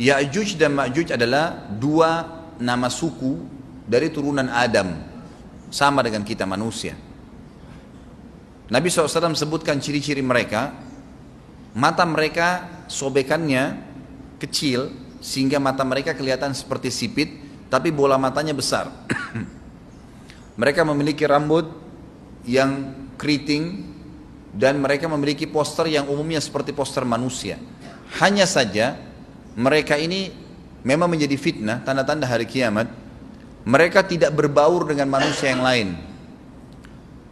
Ya'juj dan Ma'juj adalah dua nama suku dari turunan Adam, sama dengan kita manusia. Nabi SAW sebutkan ciri-ciri mereka. Mata mereka sobekannya kecil sehingga mata mereka kelihatan seperti sipit, tapi bola matanya besar. Mereka memiliki rambut yang keriting dan mereka memiliki poster yang umumnya seperti poster manusia. Hanya saja mereka ini memang menjadi fitnah, tanda-tanda hari kiamat. Mereka tidak berbaur dengan manusia yang lain.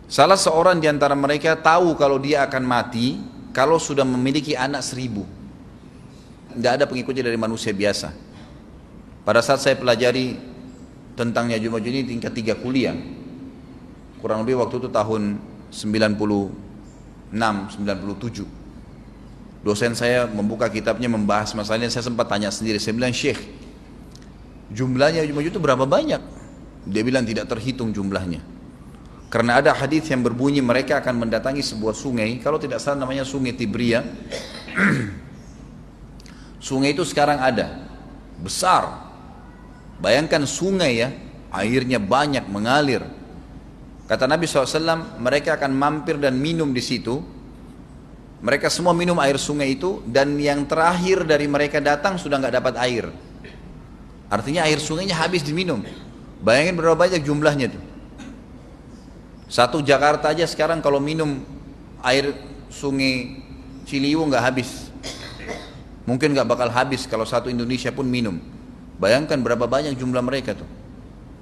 Salah seorang di antara mereka tahu kalau dia akan mati kalau sudah memiliki anak 1000. Tidak ada pengikutnya dari manusia biasa. Pada saat saya pelajari tentang Ya'juj Ma'juj ini tingkat 3 kuliah, kurang lebih waktu itu tahun 96, 97. Dosen saya membuka kitabnya membahas masalah ini. Saya sempat tanya sendiri, saya bilang, Syekh, jumlahnya Ya'juj Ma'juj itu berapa banyak? Dia bilang tidak terhitung jumlahnya. Karena ada hadis yang berbunyi mereka akan mendatangi sebuah sungai, kalau tidak salah namanya Sungai Tibria. Sungai itu sekarang ada, besar. Bayangkan sungai ya, airnya banyak mengalir. Kata Nabi SAW, mereka akan mampir dan minum di situ. Mereka semua minum air sungai itu, dan yang terakhir dari mereka datang sudah nggak dapat air. Artinya air sungainya habis diminum. Bayangin berapa banyak jumlahnya tuh. Satu Jakarta aja sekarang kalau minum air sungai Ciliwung nggak habis. Mungkin nggak bakal habis kalau satu Indonesia pun minum. Bayangkan berapa banyak jumlah mereka tuh.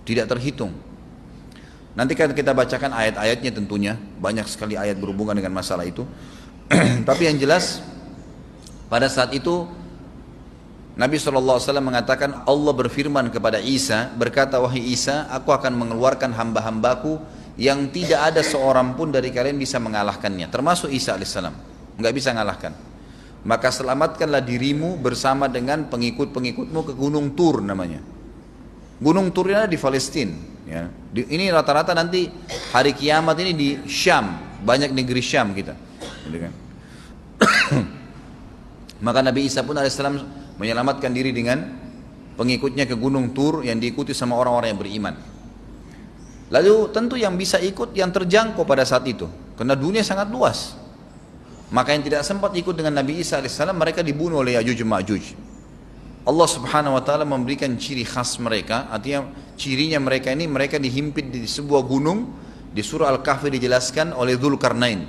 Tidak terhitung. Nanti kan kita bacakan ayat-ayatnya tentunya. Banyak sekali ayat berhubungan dengan masalah itu. Tapi yang jelas pada saat itu Nabi SAW mengatakan, Allah berfirman kepada Isa, berkata, wahai Isa, aku akan mengeluarkan hamba-hambaku yang tidak ada seorang pun dari kalian bisa mengalahkannya, termasuk Isa AS, nggak bisa mengalahkan. Maka selamatkanlah dirimu bersama dengan pengikut-pengikutmu ke Gunung Tur namanya. Gunung Tur ini ada di Palestina ya. Ini rata-rata nanti hari kiamat ini di Syam, banyak negeri Syam kita gitu kan. Maka Nabi Isa pun alaihissalam menyelamatkan diri dengan pengikutnya ke Gunung Tur yang diikuti sama orang-orang yang beriman. Lalu tentu yang bisa ikut yang terjangkau pada saat itu, karena dunia sangat luas. Maka yang tidak sempat ikut dengan Nabi Isa alaihissalam, mereka dibunuh oleh Ya'juj Ma'juj. Allah subhanahu wa ta'ala memberikan ciri khas mereka, artinya cirinya mereka ini, mereka dihimpit di sebuah gunung. Di surah Al-Kahfi dijelaskan oleh Dzulkarnain.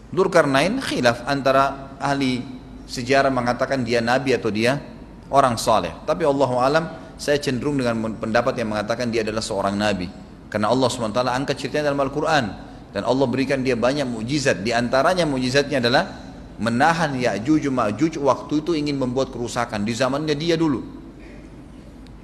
Dzulkarnain khilaf antara ahli sejarah mengatakan dia nabi atau dia orang saleh. Tapi Allahu alam, saya cenderung dengan pendapat yang mengatakan dia adalah seorang nabi. Karena Allah SWT angkat ceritanya dalam Al-Quran. Dan Allah berikan dia banyak mukjizat. Di antaranya mukjizatnya adalah menahan Ya'juj Ma'juj waktu itu ingin membuat kerusakan di zamannya dia dulu.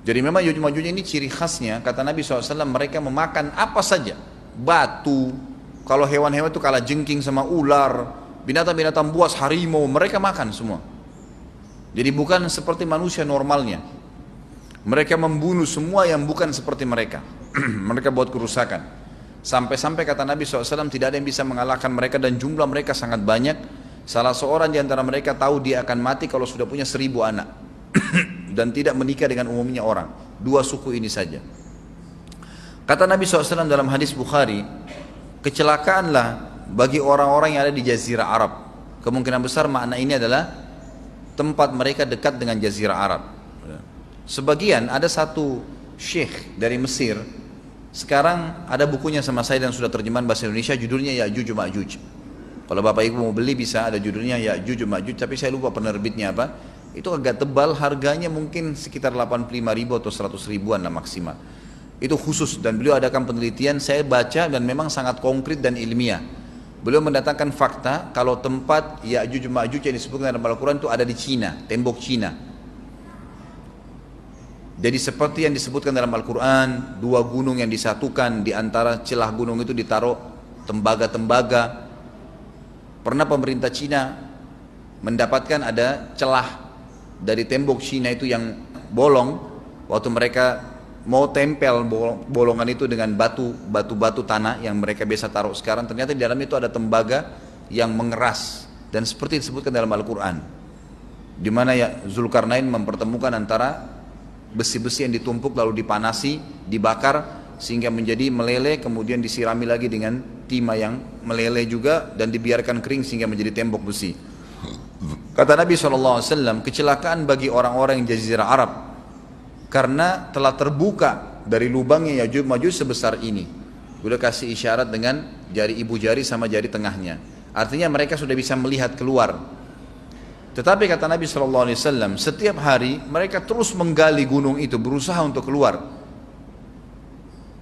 Jadi memang Ya'juj Ma'juj ini ciri khasnya, kata Nabi SAW, mereka memakan apa saja. Batu, kalau hewan-hewan itu kalah jengking sama ular, binatang-binatang buas, harimau, mereka makan semua. Jadi bukan seperti manusia normalnya. Mereka membunuh semua yang bukan seperti mereka. Mereka buat kerusakan. Sampai-sampai kata Nabi SAW tidak ada yang bisa mengalahkan mereka dan jumlah mereka sangat banyak. Salah seorang di antara mereka tahu dia akan mati kalau sudah punya 1000 anak. Dan tidak menikah dengan umumnya orang. 2 suku ini saja. Kata Nabi SAW dalam hadis Bukhari, kecelakaanlah bagi orang-orang yang ada di Jazirah Arab. Kemungkinan besar makna ini adalah tempat mereka dekat dengan Jazirah Arab. Sebagian, ada satu syekh dari Mesir, sekarang ada bukunya sama saya dan sudah terjemahan bahasa Indonesia, judulnya Ya'juj Ma'juj. Kalau Bapak Ibu mau beli bisa, ada judulnya Ya'juj Ma'juj, tapi saya lupa penerbitnya apa. Itu agak tebal, harganya mungkin sekitar 85.000 atau 100 ribuan lah maksimal. Itu khusus, dan beliau adakan penelitian, saya baca dan memang sangat konkret dan ilmiah. Beliau mendatangkan fakta kalau tempat Ya'juj Ma'juj yang disebutkan dalam Al-Quran itu ada di Cina, tembok Cina. Jadi seperti yang disebutkan dalam Al-Quran, 2 gunung yang disatukan, di antara celah gunung itu ditaruh tembaga-tembaga. Pernah pemerintah Cina mendapatkan ada celah dari tembok Cina itu yang bolong, waktu mereka mau tempel bolongan itu dengan batu tanah yang mereka biasa taruh sekarang, ternyata di dalam itu ada tembaga yang mengeras, dan seperti disebutkan dalam Al-Quran. di mana ya Zulkarnain mempertemukan antara besi-besi yang ditumpuk lalu dipanasi, dibakar sehingga menjadi meleleh, kemudian disirami lagi dengan timah yang meleleh juga dan dibiarkan kering sehingga menjadi tembok besi. Kata Nabi SAW, kecelakaan bagi orang-orang yang Jazirah Arab karena telah terbuka dari lubangnya Ya'juj Ma'juj sebesar ini. Udah kasih isyarat dengan jari ibu jari sama jari tengahnya. Artinya mereka sudah bisa melihat keluar. Tetapi kata Nabi SAW, setiap hari mereka terus menggali gunung itu, berusaha untuk keluar.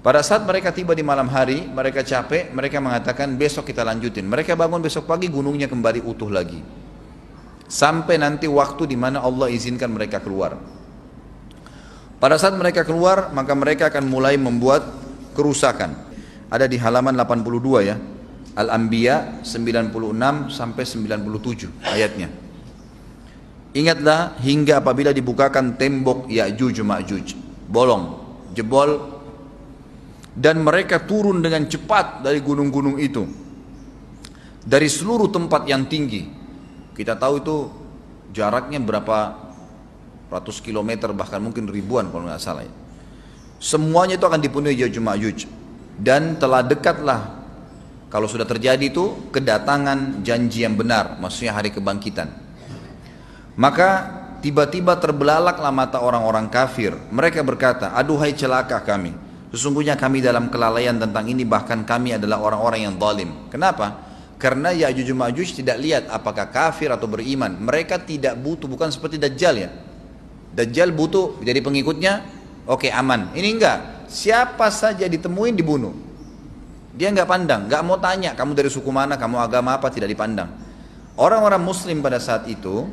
Pada saat mereka tiba di malam hari, mereka capek, mereka mengatakan besok kita lanjutin. Mereka bangun besok pagi, gunungnya kembali utuh lagi. Sampai nanti waktu di mana Allah izinkan mereka keluar. Pada saat mereka keluar, maka mereka akan mulai membuat kerusakan. Ada di halaman 82 ya. Al-Anbiya 96 sampai 97 ayatnya. Ingatlah hingga apabila dibukakan tembok Ya'juj Ma'juj, bolong, jebol, dan mereka turun dengan cepat dari gunung-gunung itu, dari seluruh tempat yang tinggi. Kita tahu itu jaraknya berapa ratus kilometer, bahkan mungkin ribuan kalau nggak salah ya. Semuanya itu akan dipenuhi Ya'juj Ma'juj. Dan telah dekatlah, kalau sudah terjadi itu, kedatangan janji yang benar, maksudnya hari kebangkitan. Maka tiba-tiba terbelalaklah mata orang-orang kafir. Mereka berkata, aduhai celaka kami, sesungguhnya kami dalam kelalaian tentang ini, bahkan kami adalah orang-orang yang zalim. Kenapa? Karena Ya'juj Ma'juj tidak lihat apakah kafir atau beriman. Mereka tidak butuh, bukan seperti Dajjal ya. Dajjal butuh jadi pengikutnya, oke, aman. Ini enggak, siapa saja ditemuin dibunuh. Dia enggak pandang, enggak mau tanya kamu dari suku mana, kamu agama apa, tidak dipandang. Orang-orang muslim pada saat itu,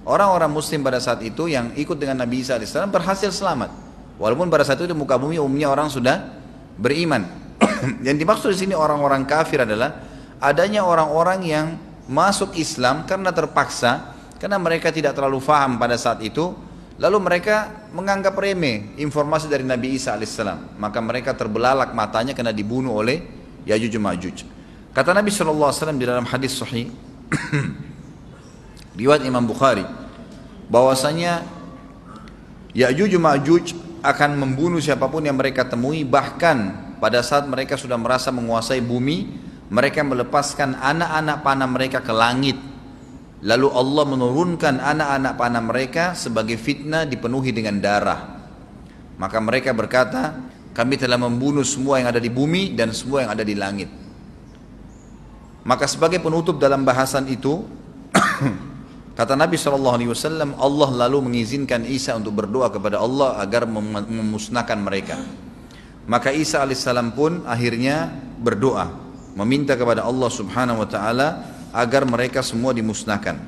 orang-orang muslim pada saat itu yang ikut dengan Nabi Isa AS berhasil selamat. Walaupun pada saat itu di muka bumi umumnya orang sudah beriman. Yang dimaksud di sini orang-orang kafir adalah adanya orang-orang yang masuk Islam karena terpaksa, karena mereka tidak terlalu faham pada saat itu, lalu mereka menganggap remeh informasi dari Nabi Isa alaihissalam. Maka mereka terbelalak matanya karena dibunuh oleh Ya'juj Ma'juj. Kata Nabi SAW di dalam hadis sahih riwayat Imam Bukhari, bahwasanya Ya'juj Ma'juj akan membunuh siapapun yang mereka temui. Bahkan pada saat mereka sudah merasa menguasai bumi, mereka melepaskan anak-anak panah mereka ke langit. Lalu Allah menurunkan anak-anak panah mereka sebagai fitnah dipenuhi dengan darah. Maka mereka berkata, kami telah membunuh semua yang ada di bumi dan semua yang ada di langit. Maka sebagai penutup dalam bahasan itu, kata Nabi SAW, Allah lalu mengizinkan Isa untuk berdoa kepada Allah agar memusnahkan mereka. Maka Isa AS pun akhirnya berdoa, meminta kepada Allah Subhanahu Wa Taala agar mereka semua dimusnahkan.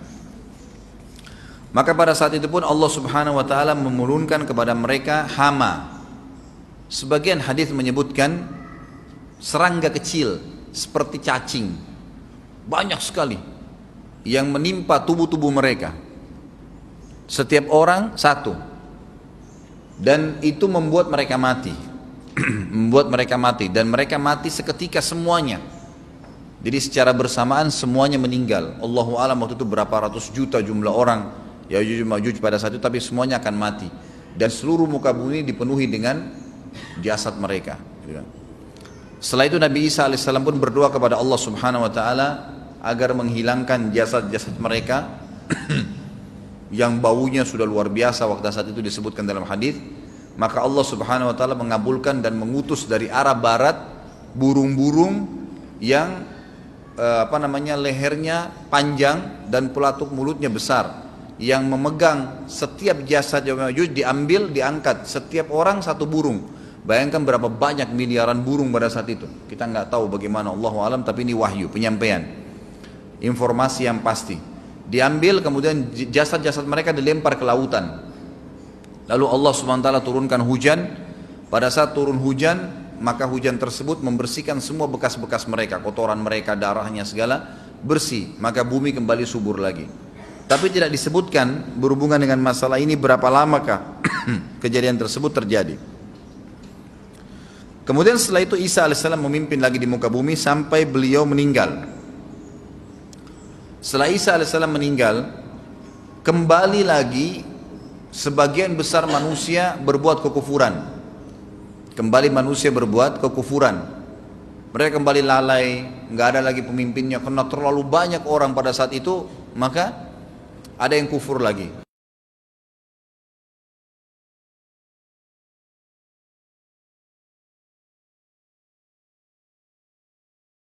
Maka pada saat itu pun Allah Subhanahu Wa Taala menurunkan kepada mereka hama. Sebagian hadis menyebutkan serangga kecil seperti cacing, banyak sekali yang menimpa tubuh-tubuh mereka. Setiap orang satu. Dan itu membuat mereka mati. Membuat mereka mati. Dan mereka mati seketika semuanya. Jadi secara bersamaan semuanya meninggal. Allahu a'lam waktu itu berapa ratus juta jumlah orang Ya'juj Ma'juj pada saat itu, tapi semuanya akan mati. Dan seluruh muka bumi dipenuhi dengan jasad mereka. Setelah itu Nabi Isa AS pun berdoa kepada Allah Subhanahu Wa Taala agar menghilangkan jasad-jasad mereka yang baunya sudah luar biasa waktu saat itu disebutkan dalam hadis. Maka Allah Subhanahu Wa Taala mengabulkan dan mengutus dari arah barat burung-burung yang lehernya panjang dan pelatuk mulutnya besar, yang memegang setiap jasad Ya'juj diambil, diangkat setiap orang satu burung. Bayangkan berapa banyak miliaran burung pada saat itu. Kita nggak tahu bagaimana, Allahu a'lam, tapi ini wahyu, penyampaian informasi yang pasti. Diambil, kemudian jasad-jasad mereka dilempar ke lautan. Lalu Allah SWT turunkan hujan. Pada saat turun hujan, maka hujan tersebut membersihkan semua bekas-bekas mereka, kotoran mereka, darahnya segala bersih. Maka bumi kembali subur lagi. Tapi tidak disebutkan berhubungan dengan masalah ini berapa lamakah kejadian tersebut terjadi. Kemudian setelah itu Isa AS memimpin lagi di muka bumi sampai beliau meninggal. Setelah Isa AS meninggal, kembali lagi sebagian besar manusia berbuat kekufuran. Kembali manusia berbuat kekufuran. Mereka kembali lalai, nggak ada lagi pemimpinnya karena terlalu banyak orang pada saat itu, maka ada yang kufur lagi.